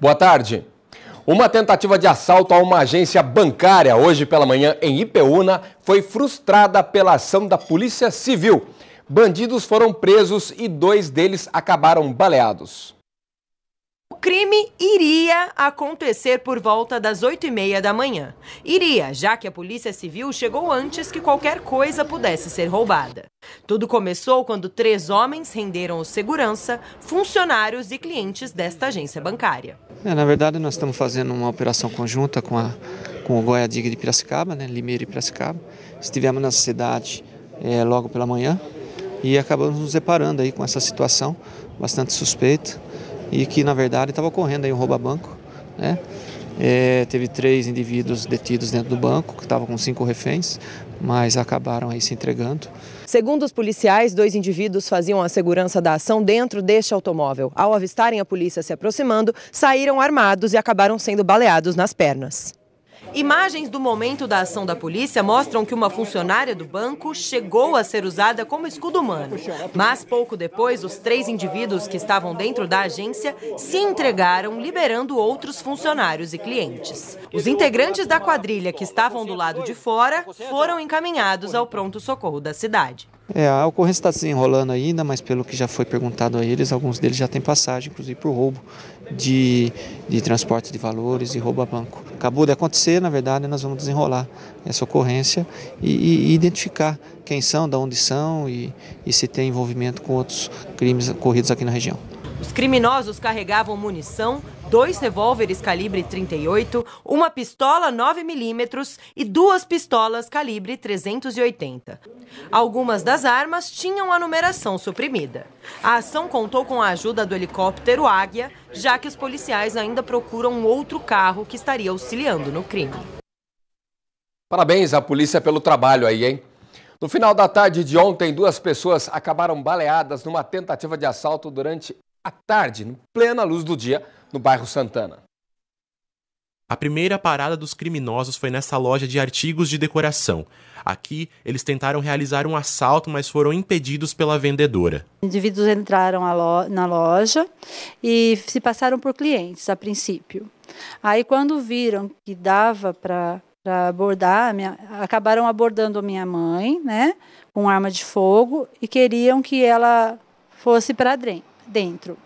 Boa tarde. Uma tentativa de assalto a uma agência bancária hoje pela manhã em Ipeúna foi frustrada pela ação da Polícia Civil. Bandidos foram presos e 2 deles acabaram baleados. O crime iria acontecer por volta das 8h30 da manhã. Iria, já que a Polícia Civil chegou antes que qualquer coisa pudesse ser roubada. Tudo começou quando 3 homens renderam o segurança, funcionários e clientes desta agência bancária. Na verdade, nós estamos fazendo uma operação conjunta com o Goiadig de Piracicaba, Limeira e Piracicaba. Estivemos na cidade logo pela manhã e acabamos nos deparando aí com essa situação bastante suspeita. E que, na verdade, estava ocorrendo aí um roubo a banco, teve 3 indivíduos detidos dentro do banco, que estavam com 5 reféns, mas acabaram aí se entregando. Segundo os policiais, 2 indivíduos faziam a segurança da ação dentro deste automóvel. Ao avistarem a polícia se aproximando, saíram armados e acabaram sendo baleados nas pernas. Imagens do momento da ação da polícia mostram que uma funcionária do banco chegou a ser usada como escudo humano. Mas pouco depois, os 3 indivíduos que estavam dentro da agência se entregaram, liberando outros funcionários e clientes. Os integrantes da quadrilha que estavam do lado de fora foram encaminhados ao pronto-socorro da cidade. A ocorrência está se enrolando ainda, mas pelo que já foi perguntado a eles, alguns deles já têm passagem, inclusive por roubo de transporte de valores e roubo a banco. Acabou de acontecer, na verdade, nós vamos desenrolar essa ocorrência e identificar quem são, de onde são e se tem envolvimento com outros crimes ocorridos aqui na região. Os criminosos carregavam munição, 2 revólveres calibre 38, uma pistola 9mm e 2 pistolas calibre 380. Algumas das armas tinham a numeração suprimida. A ação contou com a ajuda do helicóptero Águia, já que os policiais ainda procuram outro carro que estaria auxiliando no crime. Parabéns à polícia pelo trabalho aí, hein? No final da tarde de ontem, 2 pessoas acabaram baleadas numa tentativa de assalto durante a tarde, em plena luz do dia, no bairro Santana. A primeira parada dos criminosos foi nessa loja de artigos de decoração. Aqui, eles tentaram realizar um assalto, mas foram impedidos pela vendedora. Indivíduos entraram na loja e se passaram por clientes, a princípio. Aí, quando viram que dava para abordar, acabaram abordando a minha mãe, com arma de fogo, e queriam que ela fosse para dentro.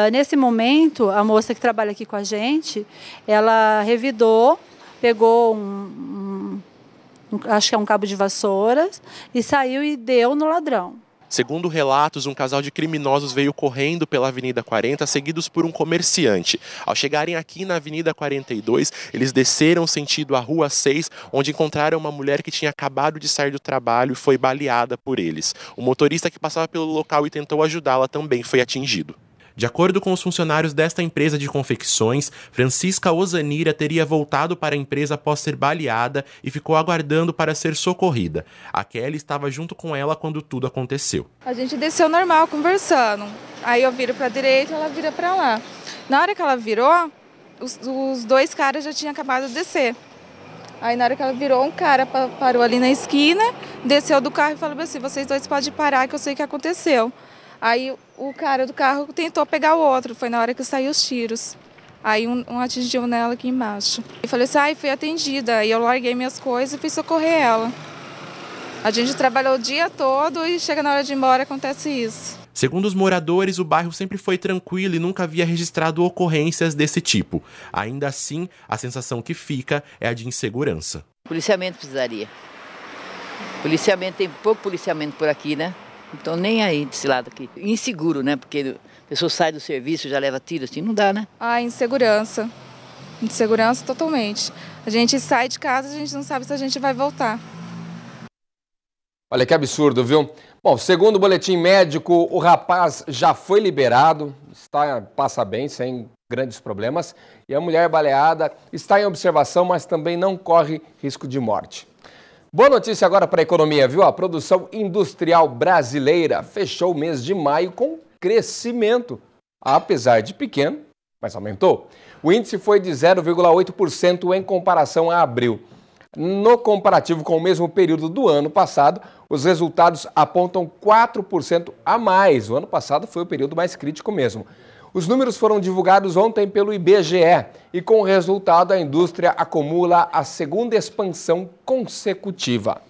Nesse momento, a moça que trabalha aqui com a gente, ela revidou, pegou acho que é um cabo de vassouras, e saiu e deu no ladrão. Segundo relatos, um casal de criminosos veio correndo pela Avenida 40, seguidos por um comerciante. Ao chegarem aqui na Avenida 42, eles desceram sentido a Rua 6, onde encontraram uma mulher que tinha acabado de sair do trabalho e foi baleada por eles. O motorista que passava pelo local e tentou ajudá-la também foi atingido. De acordo com os funcionários desta empresa de confecções, Francisca Ozanira teria voltado para a empresa após ser baleada e ficou aguardando para ser socorrida. A Kelly estava junto com ela quando tudo aconteceu. A gente desceu normal, conversando. Aí eu viro para a direita e ela vira para lá. Na hora que ela virou, os 2 caras já tinham acabado de descer. Aí na hora que ela virou, um cara parou ali na esquina, desceu do carro e falou assim: vocês 2 podem parar que eu sei o que aconteceu. Aí o cara do carro tentou pegar o outro, foi na hora que saiu os tiros. Aí um atingiu nela aqui embaixo. Eu falei assim, fui atendida. Aí eu larguei minhas coisas e fui socorrer ela. A gente trabalhou o dia todo e chega na hora de ir embora, acontece isso. Segundo os moradores, o bairro sempre foi tranquilo e nunca havia registrado ocorrências desse tipo. Ainda assim, a sensação que fica é a de insegurança. Policiamento precisaria. Tem pouco policiamento por aqui, Então nem aí desse lado aqui. Inseguro, porque a pessoa sai do serviço, já leva tiro, assim, não dá, Insegurança. Insegurança totalmente. A gente sai de casa, a gente não sabe se a gente vai voltar. Olha que absurdo, viu? Bom, segundo o boletim médico, o rapaz já foi liberado, passa bem, sem grandes problemas, e a mulher baleada está em observação, mas também não corre risco de morte. Boa notícia agora para a economia, viu? A produção industrial brasileira fechou o mês de maio com crescimento, apesar de pequeno, mas aumentou. O índice foi de 0,8% em comparação a abril. No comparativo com o mesmo período do ano passado, os resultados apontam 4% a mais. O ano passado foi o período mais crítico mesmo. Os números foram divulgados ontem pelo IBGE e, com o resultado, a indústria acumula a segunda expansão consecutiva.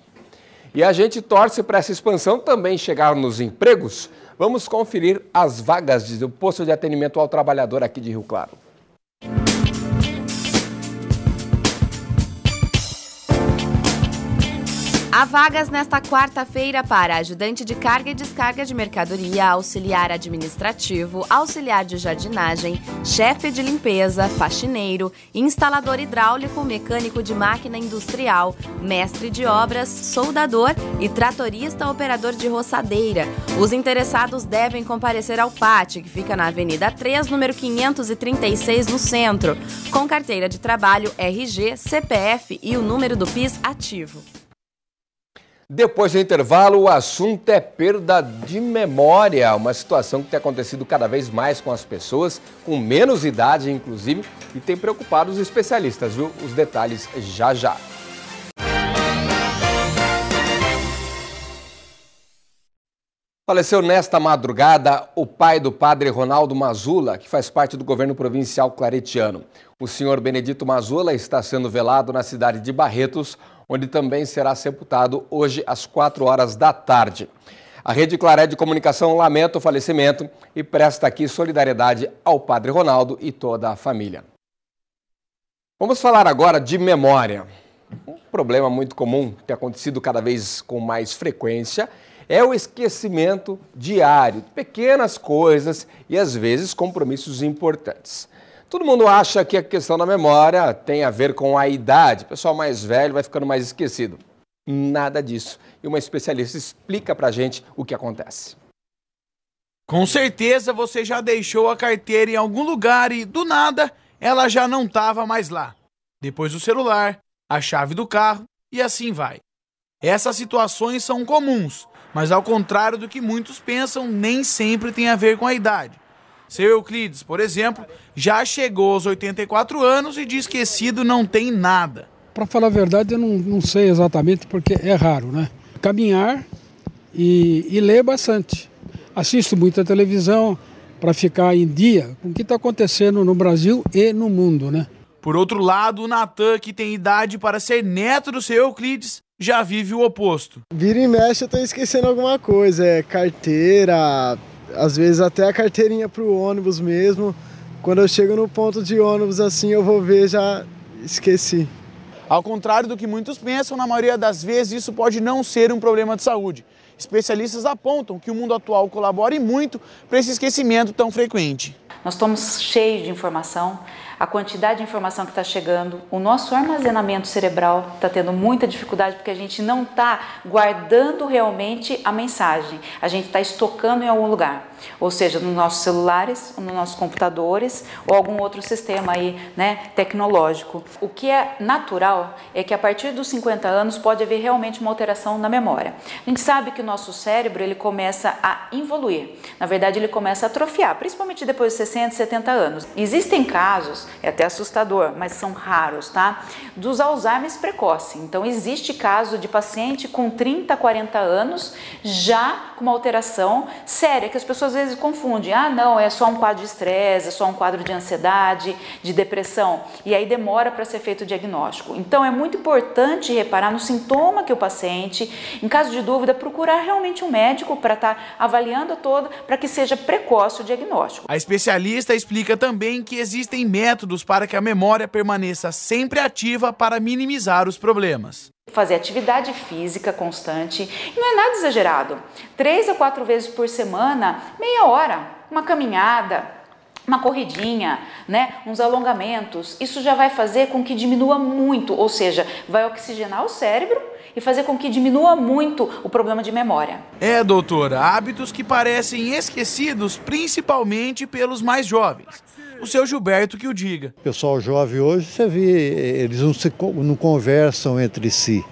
E a gente torce para essa expansão também chegar nos empregos. Vamos conferir as vagas do posto de atendimento ao trabalhador aqui de Rio Claro. Há vagas nesta quarta-feira para ajudante de carga e descarga de mercadoria, auxiliar administrativo, auxiliar de jardinagem, chefe de limpeza, faxineiro, instalador hidráulico, mecânico de máquina industrial, mestre de obras, soldador e tratorista operador de roçadeira. Os interessados devem comparecer ao PAT, que fica na Avenida 3, número 536, no centro, com carteira de trabalho, RG, CPF e o número do PIS ativo. Depois do intervalo, o assunto é perda de memória, uma situação que tem acontecido cada vez mais com as pessoas, com menos idade, inclusive, e tem preocupado os especialistas, viu? Os detalhes já já. Faleceu nesta madrugada o pai do padre Ronaldo Mazula, que faz parte do governo provincial claretiano. O senhor Benedito Mazula está sendo velado na cidade de Barretos, onde também será sepultado hoje às 4 horas da tarde. A Rede Claré de Comunicação lamenta o falecimento e presta aqui solidariedade ao padre Ronaldo e toda a família. Vamos falar agora de memória. Um problema muito comum, que tem acontecido cada vez com mais frequência, é o esquecimento diário de pequenas coisas e, às vezes, compromissos importantes. Todo mundo acha que a questão da memória tem a ver com a idade. O pessoal mais velho vai ficando mais esquecido. Nada disso. E uma especialista explica pra gente o que acontece. Com certeza você já deixou a carteira em algum lugar e, do nada, ela já não estava mais lá. Depois o celular, a chave do carro e assim vai. Essas situações são comuns, mas ao contrário do que muitos pensam, nem sempre tem a ver com a idade. Seu Euclides, por exemplo, já chegou aos 84 anos e de esquecido não tem nada. Para falar a verdade, eu não sei exatamente porque é raro, né? Caminhar e ler bastante. Assisto muita televisão para ficar em dia com o que está acontecendo no Brasil e no mundo, né? Por outro lado, o Natan, que tem idade para ser neto do seu Euclides, já vive o oposto. Vira e mexe, eu tô esquecendo alguma coisa, carteira, às vezes até a carteirinha pro ônibus mesmo. Quando eu chego no ponto de ônibus assim, eu vou ver, já esqueci. Ao contrário do que muitos pensam, na maioria das vezes isso pode não ser um problema de saúde. Especialistas apontam que o mundo atual colabora e muito para esse esquecimento tão frequente. Nós estamos cheios de informação, a quantidade de informação que está chegando, o nosso armazenamento cerebral está tendo muita dificuldade porque a gente não está guardando realmente a mensagem, a gente está estocando em algum lugar, ou seja, nos nossos celulares, nos nossos computadores ou algum outro sistema aí, né, tecnológico. O que é natural é que a partir dos 50 anos pode haver realmente uma alteração na memória. A gente sabe que o nosso cérebro ele começa a involuir, na verdade ele começa a atrofiar, principalmente depois de 60, 70 anos. Existem casos, é até assustador, mas são raros, tá? Dos Alzheimer precoce. Então, existe caso de paciente com 30, 40 anos já com uma alteração séria, que as pessoas às vezes confundem. Ah, não, é só um quadro de estresse, é só um quadro de ansiedade, de depressão. E aí demora para ser feito o diagnóstico. Então, é muito importante reparar no sintoma que o paciente, em caso de dúvida, procurar realmente um médico para estar avaliando todo, para que seja precoce o diagnóstico. A especialista explica também que existem métodos para que a memória permaneça sempre ativa para minimizar os problemas. Fazer atividade física constante, e não é nada exagerado. 3 a 4 vezes por semana, meia hora, uma caminhada, uma corridinha, né, uns alongamentos. Isso já vai fazer com que diminua muito, ou seja, vai oxigenar o cérebro e fazer com que diminua muito o problema de memória. É, doutora, hábitos que parecem esquecidos principalmente pelos mais jovens. O seu Gilberto que o diga. O pessoal jovem hoje, você vê, eles não conversam entre si.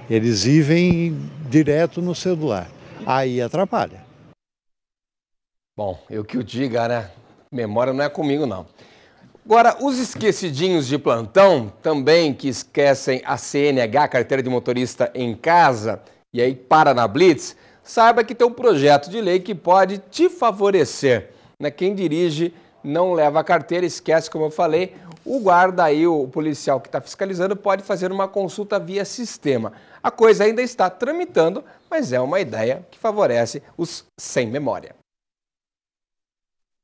Eles vivem direto no celular. Aí atrapalha. Bom, eu que o diga, né? Memória não é comigo, não. Agora, os esquecidinhos de plantão, também que esquecem a CNH, carteira de motorista, em casa, e aí para na Blitz, saiba que tem um projeto de lei que pode te favorecer. né? Quem dirige não leva a carteira, esquece, como eu falei, o guarda aí, o policial que está fiscalizando, pode fazer uma consulta via sistema. A coisa ainda está tramitando, mas é uma ideia que favorece os sem memória.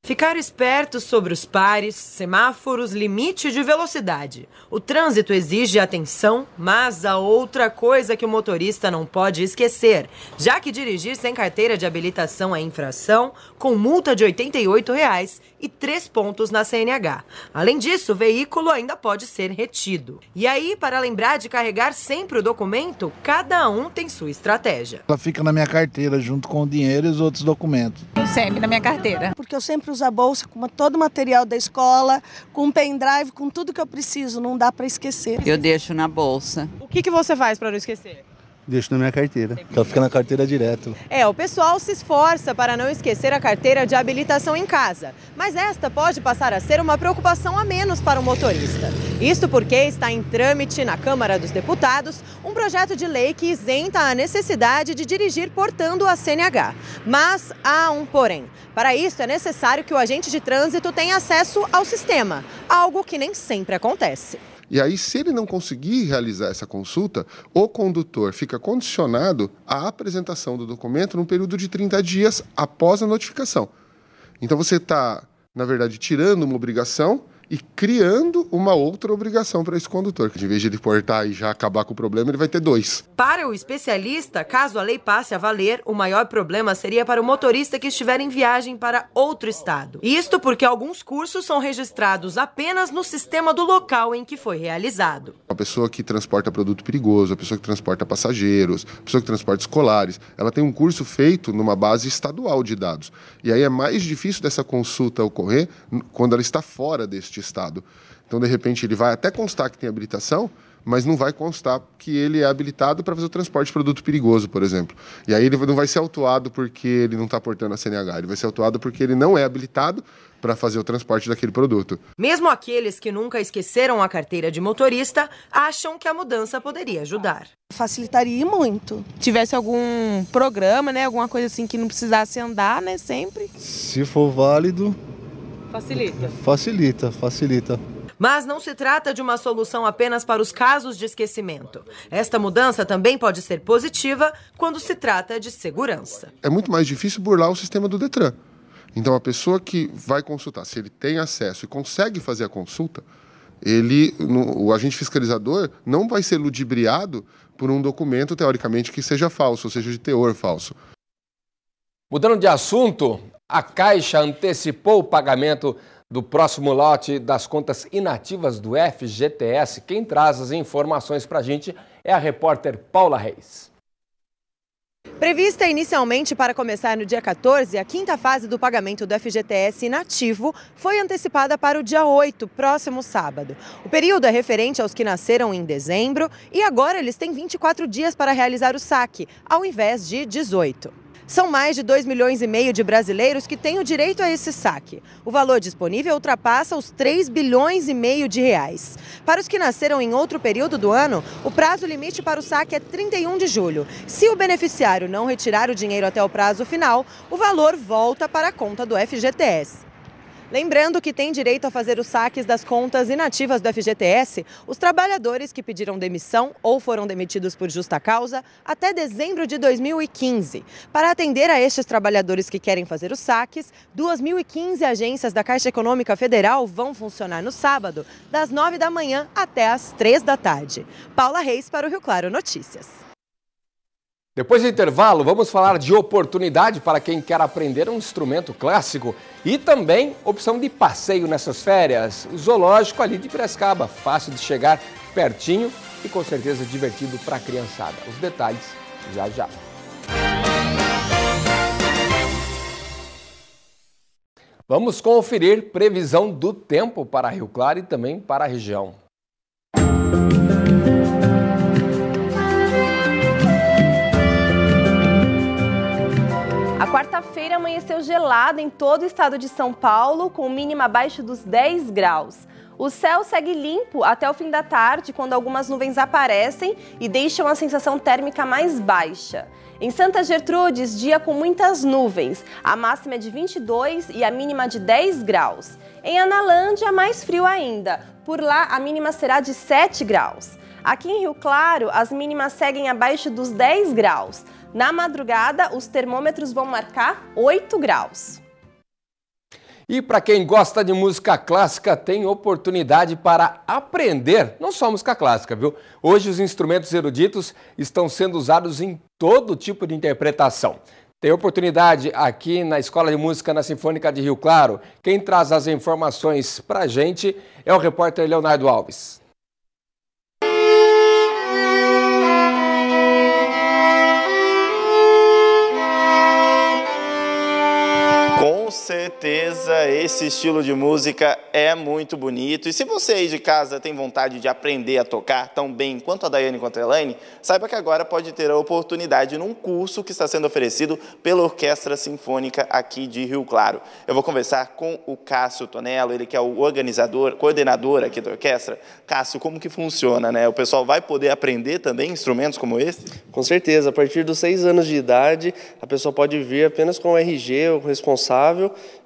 Ficar esperto sobre os pares, semáforos, limite de velocidade. O trânsito exige atenção, mas há outra coisa que o motorista não pode esquecer, já que dirigir sem carteira de habilitação é infração, com multa de R$ 88,00 e 3 pontos na CNH. Além disso, o veículo ainda pode ser retido. E aí, para lembrar de carregar sempre o documento, cada um tem sua estratégia. Ela fica na minha carteira junto com o dinheiro e os outros documentos. Sempre na minha carteira. Porque eu sempre uso a bolsa com todo o material da escola, com um pendrive, com tudo que eu preciso, não dá para esquecer. Eu deixo na bolsa. O que você faz para não esquecer? Deixo na minha carteira, ela fica na carteira direto. O pessoal se esforça para não esquecer a carteira de habilitação em casa, mas esta pode passar a ser uma preocupação a menos para o motorista. Isto porque está em trâmite na Câmara dos Deputados um projeto de lei que isenta a necessidade de dirigir portando a CNH. Mas há um porém. Para isso é necessário que o agente de trânsito tenha acesso ao sistema, algo que nem sempre acontece. E aí, se ele não conseguir realizar essa consulta, o condutor fica condicionado à apresentação do documento num período de 30 dias após a notificação. Então, você está, na verdade, tirando uma obrigação e criando uma outra obrigação para esse condutor. Que, em vez de ele portar e já acabar com o problema, ele vai ter 2. Para o especialista, caso a lei passe a valer, o maior problema seria para o motorista que estiver em viagem para outro estado. Isto porque alguns cursos são registrados apenas no sistema do local em que foi realizado. A pessoa que transporta produto perigoso, a pessoa que transporta passageiros, a pessoa que transporta escolares, ela tem um curso feito numa base estadual de dados. E aí é mais difícil dessa consulta ocorrer quando ela está fora deste estado. Então, de repente, ele vai até constar que tem habilitação, mas não vai constar que ele é habilitado para fazer o transporte de produto perigoso, por exemplo. E aí ele não vai ser autuado porque ele não está portando a CNH, ele vai ser autuado porque ele não é habilitado para fazer o transporte daquele produto. Mesmo aqueles que nunca esqueceram a carteira de motorista acham que a mudança poderia ajudar. Facilitaria muito. Tivesse algum programa, né, alguma coisa assim que não precisasse andar, né, sempre. Se for válido, facilita. Mas não se trata de uma solução apenas para os casos de esquecimento. Esta mudança também pode ser positiva quando se trata de segurança. É muito mais difícil burlar o sistema do Detran. Então, a pessoa que vai consultar, se ele tem acesso e consegue fazer a consulta, o agente fiscalizador não vai ser ludibriado por um documento, teoricamente, que seja falso, ou seja, de teor falso. Mudando de assunto, a Caixa antecipou o pagamento do próximo lote das contas inativas do FGTS. Quem traz as informações para a gente é a repórter Paula Reis. Prevista inicialmente para começar no dia 14, a quinta fase do pagamento do FGTS inativo foi antecipada para o dia 8, próximo sábado. O período é referente aos que nasceram em dezembro e agora eles têm 24 dias para realizar o saque, ao invés de 18. São mais de 2,5 milhões de brasileiros que têm o direito a esse saque. O valor disponível ultrapassa os 3,5 bilhões de reais. Para os que nasceram em outro período do ano, o prazo limite para o saque é 31 de julho. Se o beneficiário não retirar o dinheiro até o prazo final, o valor volta para a conta do FGTS. Lembrando que tem direito a fazer os saques das contas inativas do FGTS os trabalhadores que pediram demissão ou foram demitidos por justa causa até dezembro de 2015. Para atender a estes trabalhadores que querem fazer os saques, 2.015 agências da Caixa Econômica Federal vão funcionar no sábado, das 9 da manhã até às 3 da tarde. Paula Reis para o Rio Claro Notícias. Depois do intervalo, vamos falar de oportunidade para quem quer aprender um instrumento clássico e também opção de passeio nessas férias. O zoológico ali de Piracicaba, fácil de chegar, pertinho e com certeza divertido para a criançada. Os detalhes já já. Vamos conferir previsão do tempo para Rio Claro e também para a região. A quarta-feira amanheceu gelada em todo o estado de São Paulo, com mínima abaixo dos 10 graus. O céu segue limpo até o fim da tarde, quando algumas nuvens aparecem e deixam a sensação térmica mais baixa. Em Santa Gertrudes, dia com muitas nuvens. A máxima é de 22 e a mínima de 10 graus. Em Analândia, mais frio ainda. Por lá, a mínima será de 7 graus. Aqui em Rio Claro, as mínimas seguem abaixo dos 10 graus. Na madrugada, os termômetros vão marcar 8 graus. E para quem gosta de música clássica, tem oportunidade para aprender, não só música clássica, viu? Hoje os instrumentos eruditos estão sendo usados em todo tipo de interpretação. Tem oportunidade aqui na Escola de Música na Sinfônica de Rio Claro. Quem traz as informações para a gente é o repórter Leonardo Alves. Com certeza, esse estilo de música é muito bonito. E se você aí de casa tem vontade de aprender a tocar tão bem quanto a Daiane quanto a Elaine, saiba que agora pode ter a oportunidade num curso que está sendo oferecido pela Orquestra Sinfônica aqui de Rio Claro. Eu vou conversar com o Cássio Tonello, ele que é o coordenador aqui da orquestra. Cássio, como que funciona, né? O pessoal vai poder aprender também instrumentos como esse? Com certeza, a partir dos 6 anos de idade, a pessoa pode vir apenas com o RG, o responsável,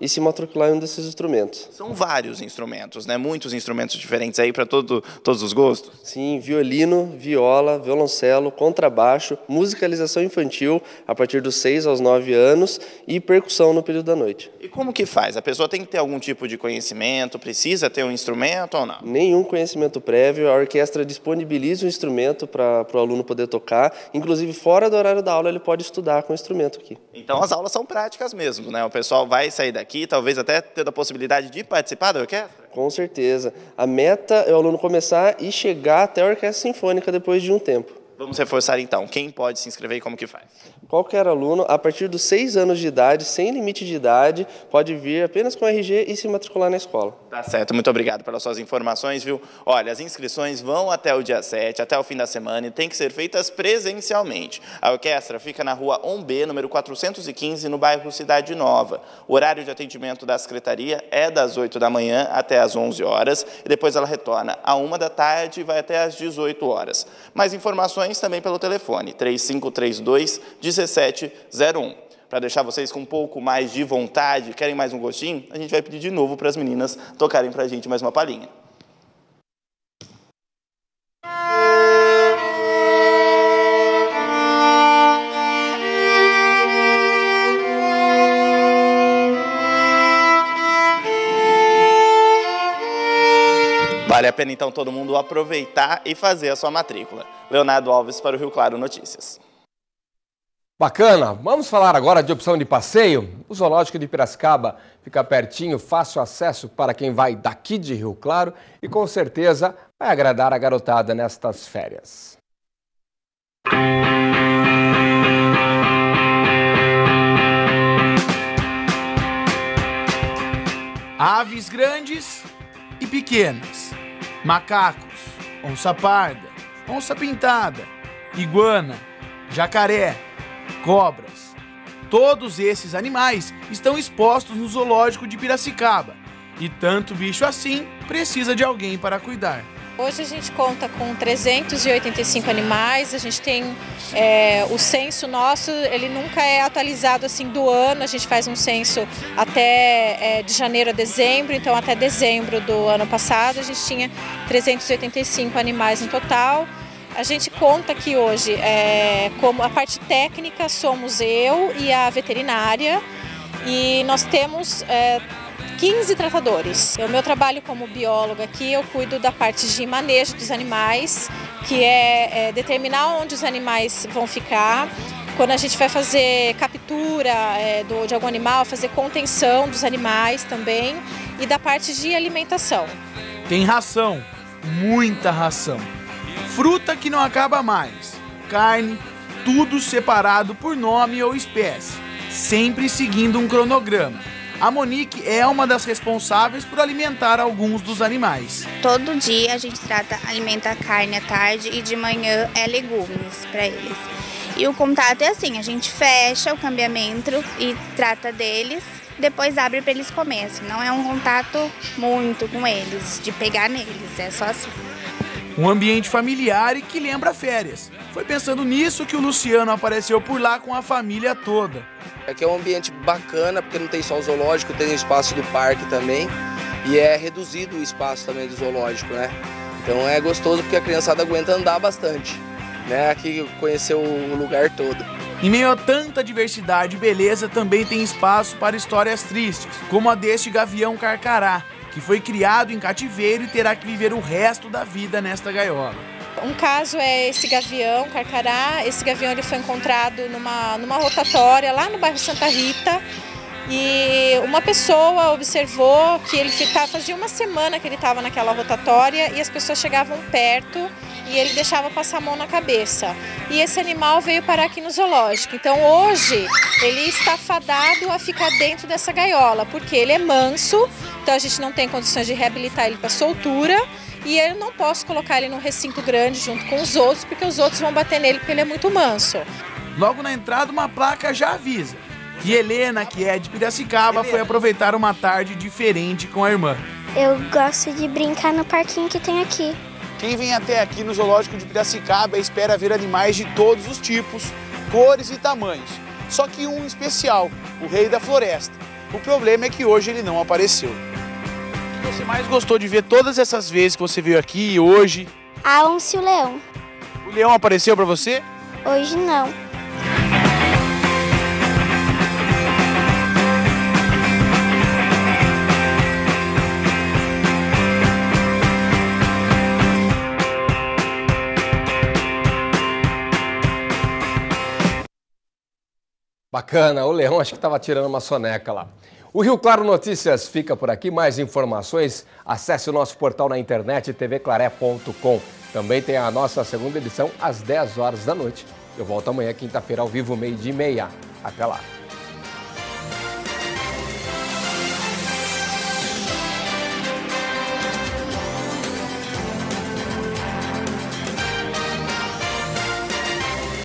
e se matricular em um desses instrumentos. São vários instrumentos, né? Muitos instrumentos diferentes aí para todos os gostos? Sim, violino, viola, violoncelo, contrabaixo, musicalização infantil a partir dos 6 aos 9 anos e percussão no período da noite. E como que faz? A pessoa tem que ter algum tipo de conhecimento, precisa ter um instrumento ou não? Nenhum conhecimento prévio, a orquestra disponibiliza o instrumento para o aluno poder tocar, inclusive fora do horário da aula ele pode estudar com o instrumento aqui. Então as aulas são práticas mesmo, né? O pessoal vai sair daqui, talvez até tendo a possibilidade de participar da orquestra? Com certeza. A meta é o aluno começar e chegar até a orquestra sinfônica depois de um tempo. Vamos reforçar então, quem pode se inscrever e como que faz? Qualquer aluno, a partir dos 6 anos de idade, sem limite de idade, pode vir apenas com RG e se matricular na escola. Tá certo, muito obrigado pelas suas informações, viu? Olha, as inscrições vão até o dia 7, até o fim da semana, e tem que ser feitas presencialmente. A orquestra fica na rua 1B, número 415, no bairro Cidade Nova. O horário de atendimento da secretaria é das 8 da manhã até as 11 horas, e depois ela retorna à 1 da tarde e vai até às 18 horas. Mais informações também pelo telefone 3532-1701. Para deixar vocês com um pouco mais de vontade, querem mais um gostinho? A gente vai pedir de novo para as meninas tocarem para a gente mais uma palhinha. Vale a pena, então, todo mundo aproveitar e fazer a sua matrícula. Leonardo Alves para o Rio Claro Notícias. Bacana! Vamos falar agora de opção de passeio. O Zoológico de Piracicaba fica pertinho, fácil acesso para quem vai daqui de Rio Claro e com certeza vai agradar a garotada nestas férias. Aves grandes e pequenas, macacos, onça parda, onça pintada, iguana, jacaré, cobras. Todos esses animais estão expostos no Zoológico de Piracicaba e tanto bicho assim precisa de alguém para cuidar. Hoje a gente conta com 385 animais, a gente tem o censo nosso, ele nunca é atualizado assim do ano, a gente faz um censo até de janeiro a dezembro, então até dezembro do ano passado a gente tinha 385 animais no total. A gente conta que hoje, como a parte técnica, somos eu e a veterinária e nós temos 15 tratadores. O meu trabalho como bióloga aqui, eu cuido da parte de manejo dos animais, que é determinar onde os animais vão ficar. Quando a gente vai fazer captura de algum animal, fazer contenção dos animais também e da parte de alimentação. Tem ração, muita ração. Fruta que não acaba mais, carne, tudo separado por nome ou espécie, sempre seguindo um cronograma. A Monique é uma das responsáveis por alimentar alguns dos animais. Todo dia a gente alimenta a carne à tarde e de manhã é legumes para eles. E o contato é assim, a gente fecha o cambiamento e trata deles depois abre para eles comerem. Assim, não é um contato muito com eles, de pegar neles, é só assim. Um ambiente familiar e que lembra férias. Foi pensando nisso que o Luciano apareceu por lá com a família toda. Aqui é um ambiente bacana, porque não tem só o zoológico, tem o espaço do parque também. E é reduzido o espaço também do zoológico, né? Então é gostoso porque a criançada aguenta andar bastante, né? Aqui conheceu o lugar todo. Em meio a tanta diversidade e beleza, também tem espaço para histórias tristes, como a deste gavião carcará, que foi criado em cativeiro e terá que viver o resto da vida nesta gaiola. Um caso é esse gavião carcará. Esse gavião ele foi encontrado numa rotatória lá no bairro Santa Rita. E uma pessoa observou que ele fazia uma semana que ele estava naquela rotatória e as pessoas chegavam perto e ele deixava passar a mão na cabeça. E esse animal veio parar aqui no zoológico. Então hoje ele está fadado a ficar dentro dessa gaiola, porque ele é manso, então a gente não tem condições de reabilitar ele para soltura e eu não posso colocar ele num recinto grande junto com os outros, porque os outros vão bater nele porque ele é muito manso. Logo na entrada uma placa já avisa. E Helena, que é de Piracicaba, foi aproveitar uma tarde diferente com a irmã. Eu gosto de brincar no parquinho que tem aqui. Quem vem até aqui no Zoológico de Piracicaba espera ver animais de todos os tipos, cores e tamanhos. Só que um especial, o Rei da Floresta. O problema é que hoje ele não apareceu. O que você mais gostou de ver todas essas vezes que você veio aqui e hoje? A onça e o leão. O leão apareceu para você? Hoje não. Bacana, o Leão acho que estava tirando uma soneca lá. O Rio Claro Notícias fica por aqui. Mais informações, acesse o nosso portal na internet tvclaré.com. Também tem a nossa segunda edição às 10 horas da noite. Eu volto amanhã, quinta-feira, ao vivo, 12h30. Até lá.